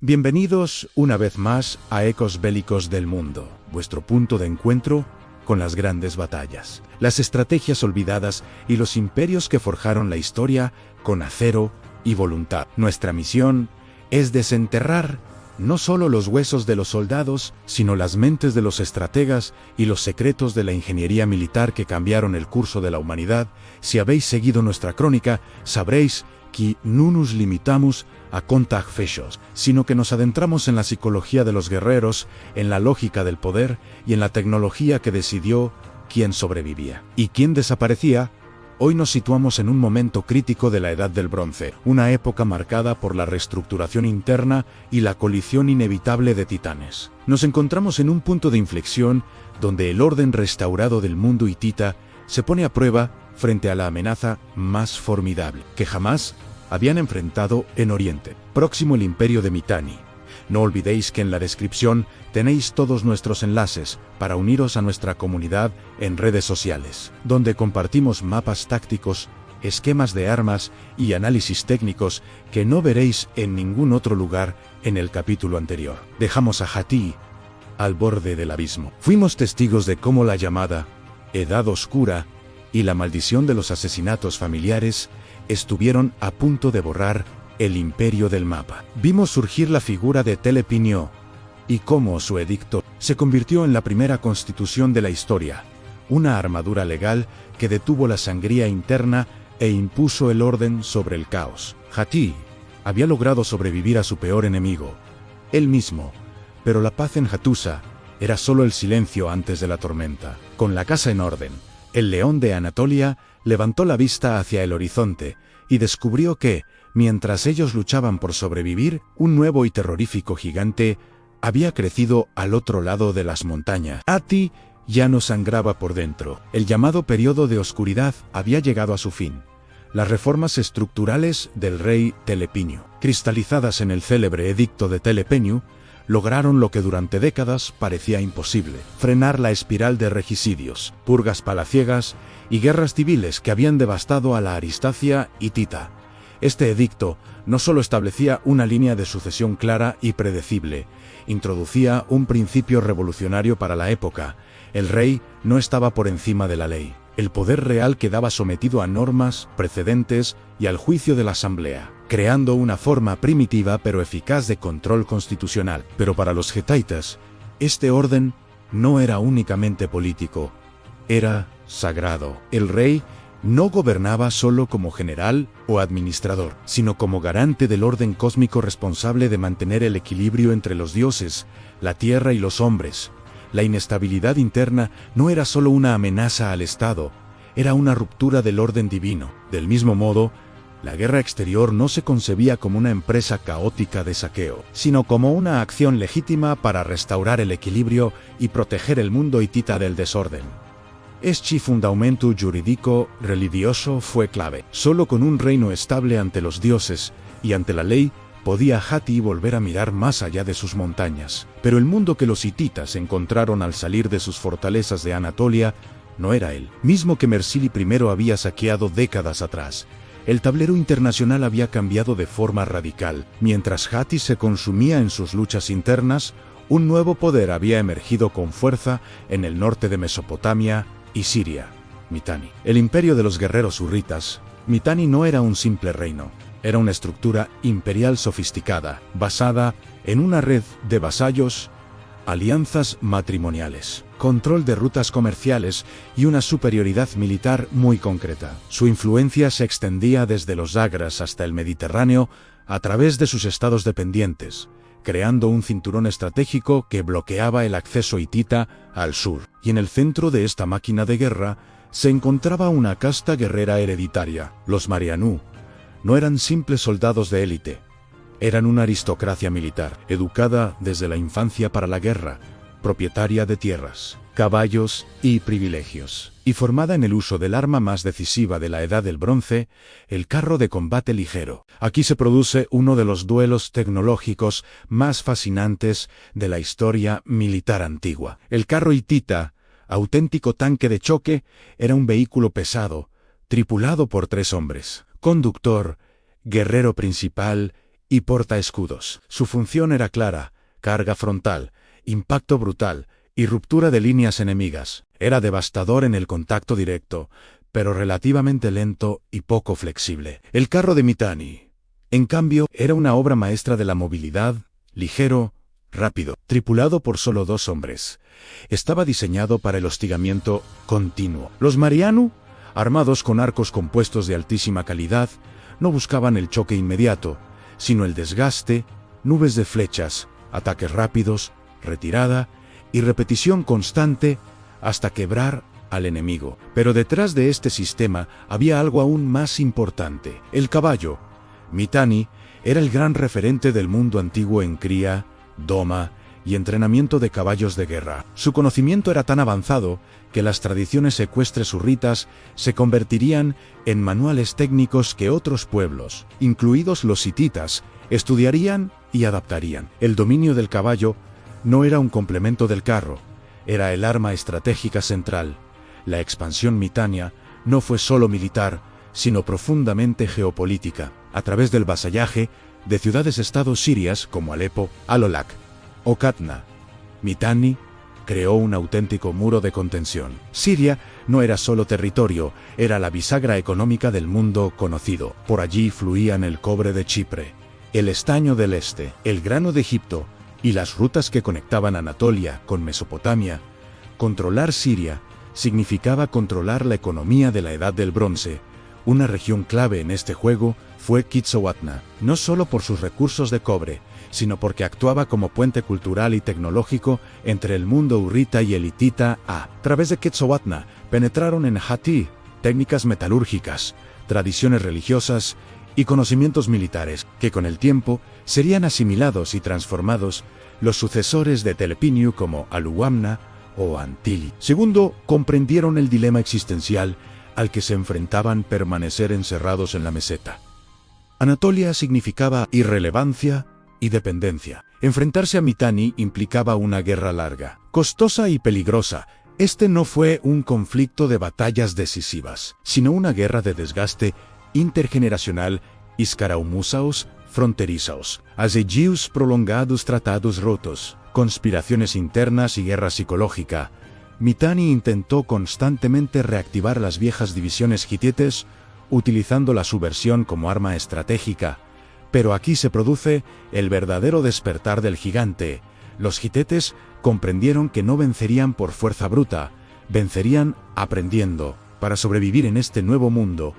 Bienvenidos una vez más a Ecos Bélicos del Mundo, vuestro punto de encuentro con las grandes batallas, las estrategias olvidadas y los imperios que forjaron la historia con acero y voluntad. Nuestra misión es desenterrar no solo los huesos de los soldados, sino las mentes de los estrategas y los secretos de la ingeniería militar que cambiaron el curso de la humanidad. Si habéis seguido nuestra crónica, sabréis que no nos limitamos a contar fechos, sino que nos adentramos en la psicología de los guerreros, en la lógica del poder y en la tecnología que decidió quién sobrevivía y quién desaparecía. Hoy nos situamos en un momento crítico de la Edad del Bronce, una época marcada por la reestructuración interna y la colisión inevitable de titanes. Nos encontramos en un punto de inflexión donde el orden restaurado del mundo hitita se pone a prueba frente a la amenaza más formidable que jamás habían enfrentado en Oriente Próximo, el imperio de Mitanni. No olvidéis que en la descripción tenéis todos nuestros enlaces para uniros a nuestra comunidad en redes sociales, donde compartimos mapas tácticos, esquemas de armas y análisis técnicos que no veréis en ningún otro lugar en el capítulo anterior. Dejamos a Hati al borde del abismo. Fuimos testigos de cómo la llamada Edad Oscura y la maldición de los asesinatos familiares estuvieron a punto de borrar el imperio del mapa. Vimos surgir la figura de Telepinio y cómo su edicto se convirtió en la primera constitución de la historia, una armadura legal que detuvo la sangría interna e impuso el orden sobre el caos. Hati había logrado sobrevivir a su peor enemigo, él mismo, pero la paz en Hattusa era solo el silencio antes de la tormenta. Con la casa en orden, el león de Anatolia levantó la vista hacia el horizonte y descubrió que, mientras ellos luchaban por sobrevivir, un nuevo y terrorífico gigante había crecido al otro lado de las montañas. Hati ya no sangraba por dentro. El llamado periodo de oscuridad había llegado a su fin. Las reformas estructurales del rey Telepinio, cristalizadas en el célebre edicto de Telepeniu, lograron lo que durante décadas parecía imposible: frenar la espiral de regicidios, purgas palaciegas y guerras civiles que habían devastado a la Aristacia hitita. Este edicto no solo establecía una línea de sucesión clara y predecible, introducía un principio revolucionario para la época: el rey no estaba por encima de la ley. El poder real quedaba sometido a normas, precedentes y al juicio de la asamblea, creando una forma primitiva pero eficaz de control constitucional. Pero para los hittitas, este orden no era únicamente político, era sagrado. El rey no gobernaba solo como general o administrador, sino como garante del orden cósmico responsable de mantener el equilibrio entre los dioses, la tierra y los hombres. La inestabilidad interna no era solo una amenaza al Estado, era una ruptura del orden divino. Del mismo modo, la guerra exterior no se concebía como una empresa caótica de saqueo, sino como una acción legítima para restaurar el equilibrio y proteger el mundo hitita del desorden. Este fundamento jurídico religioso fue clave. Solo con un reino estable ante los dioses y ante la ley podía Hati volver a mirar más allá de sus montañas. Pero el mundo que los hititas encontraron al salir de sus fortalezas de Anatolia no era el mismo que Mersili I había saqueado décadas atrás. El tablero internacional había cambiado de forma radical. Mientras Hati se consumía en sus luchas internas, un nuevo poder había emergido con fuerza en el norte de Mesopotamia y Siria: Mitanni. El imperio de los guerreros hurritas. Mitanni no era un simple reino. Era una estructura imperial sofisticada, basada en una red de vasallos, alianzas matrimoniales, control de rutas comerciales y una superioridad militar muy concreta. Su influencia se extendía desde los Zagras hasta el Mediterráneo a través de sus estados dependientes, creando un cinturón estratégico que bloqueaba el acceso hitita al sur. Y en el centro de esta máquina de guerra se encontraba una casta guerrera hereditaria, los Marianú. No eran simples soldados de élite, eran una aristocracia militar, educada desde la infancia para la guerra, propietaria de tierras, caballos y privilegios, y formada en el uso del arma más decisiva de la Edad del Bronce, el carro de combate ligero. Aquí se produce uno de los duelos tecnológicos más fascinantes de la historia militar antigua. El carro hitita, auténtico tanque de choque, era un vehículo pesado, tripulado por 3 hombres: conductor, guerrero principal y portaescudos. Su función era clara: carga frontal, impacto brutal y ruptura de líneas enemigas. Era devastador en el contacto directo, pero relativamente lento y poco flexible. El carro de Mitanni, en cambio, era una obra maestra de la movilidad, ligero, rápido, tripulado por solo 2 hombres. Estaba diseñado para el hostigamiento continuo. Los Marianu, armados con arcos compuestos de altísima calidad, no buscaban el choque inmediato, sino el desgaste, nubes de flechas, ataques rápidos, retirada y repetición constante hasta quebrar al enemigo. Pero detrás de este sistema había algo aún más importante: el caballo. Mitanni era el gran referente del mundo antiguo en cría, doma y entrenamiento de caballos de guerra. Su conocimiento era tan avanzado que las tradiciones ecuestres hurritas se convertirían en manuales técnicos que otros pueblos, incluidos los hititas, estudiarían y adaptarían. El dominio del caballo no era un complemento del carro, era el arma estratégica central. La expansión mitania no fue solo militar, sino profundamente geopolítica, a través del vasallaje de ciudades-estados sirias como Alepo, Alolak o Katna. Mitanni creó un auténtico muro de contención. Siria no era solo territorio, era la bisagra económica del mundo conocido. Por allí fluían el cobre de Chipre, el estaño del este, el grano de Egipto y las rutas que conectaban Anatolia con Mesopotamia. Controlar Siria significaba controlar la economía de la Edad del Bronce. Una región clave en este juego fue Quetzalcoatl, no solo por sus recursos de cobre, sino porque actuaba como puente cultural y tecnológico entre el mundo hurrita y el hitita. A través de Quetzalcoatl penetraron en Hatti técnicas metalúrgicas, tradiciones religiosas y conocimientos militares, que con el tiempo serían asimilados y transformados los sucesores de Telepinu como Aluwamna o Antili. Segundo, comprendieron el dilema existencial al que se enfrentaban: permanecer encerrados en la meseta. Anatolia significaba irrelevancia y dependencia. Enfrentarse a Mitanni implicaba una guerra larga, costosa y peligrosa. Este no fue un conflicto de batallas decisivas, sino una guerra de desgaste intergeneracional, escaramuzas fronterizos, asedios prolongados, tratados rotos, conspiraciones internas y guerra psicológica. Mitanni intentó constantemente reactivar las viejas divisiones hititas, utilizando la subversión como arma estratégica. Pero aquí se produce el verdadero despertar del gigante. Los hitetes comprendieron que no vencerían por fuerza bruta, vencerían aprendiendo. Para sobrevivir en este nuevo mundo,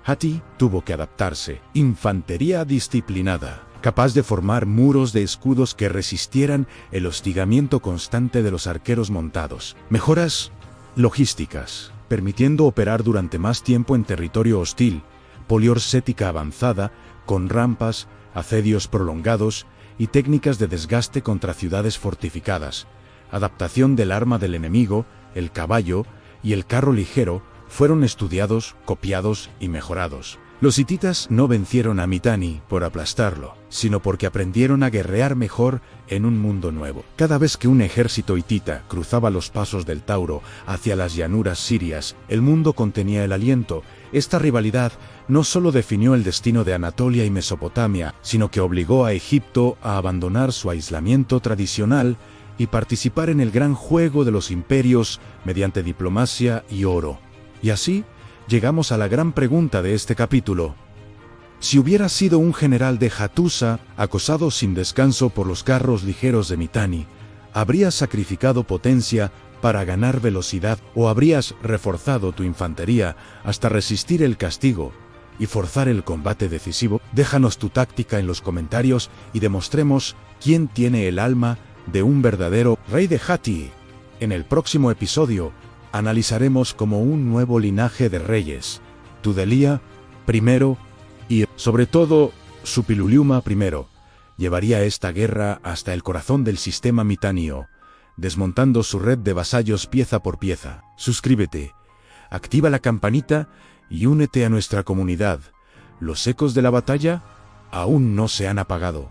Hatti tuvo que adaptarse. Infantería disciplinada, capaz de formar muros de escudos que resistieran el hostigamiento constante de los arqueros montados. Mejoras logísticas, permitiendo operar durante más tiempo en territorio hostil. Poliorcética avanzada, con rampas, asedios prolongados y técnicas de desgaste contra ciudades fortificadas. Adaptación del arma del enemigo, el caballo y el carro ligero fueron estudiados, copiados y mejorados. Los hititas no vencieron a Mitanni por aplastarlo, sino porque aprendieron a guerrear mejor en un mundo nuevo. Cada vez que un ejército hitita cruzaba los pasos del Tauro hacia las llanuras sirias, el mundo contenía el aliento. Esta rivalidad no solo definió el destino de Anatolia y Mesopotamia, sino que obligó a Egipto a abandonar su aislamiento tradicional y participar en el gran juego de los imperios mediante diplomacia y oro. Y así, llegamos a la gran pregunta de este capítulo. Si hubiera sido un general de Hattusa, acosado sin descanso por los carros ligeros de Mitanni, ¿habrías sacrificado potencia para ganar velocidad o habrías reforzado tu infantería hasta resistir el castigo y forzar el combate decisivo? Déjanos tu táctica en los comentarios y demostremos quién tiene el alma de un verdadero rey de Hatti. En el próximo episodio, analizaremos como un nuevo linaje de reyes, Tudelia I y, sobre todo, Suppiluliuma I, llevaría esta guerra hasta el corazón del sistema mitánio, desmontando su red de vasallos pieza por pieza. Suscríbete, activa la campanita y únete a nuestra comunidad. Los ecos de la batalla aún no se han apagado.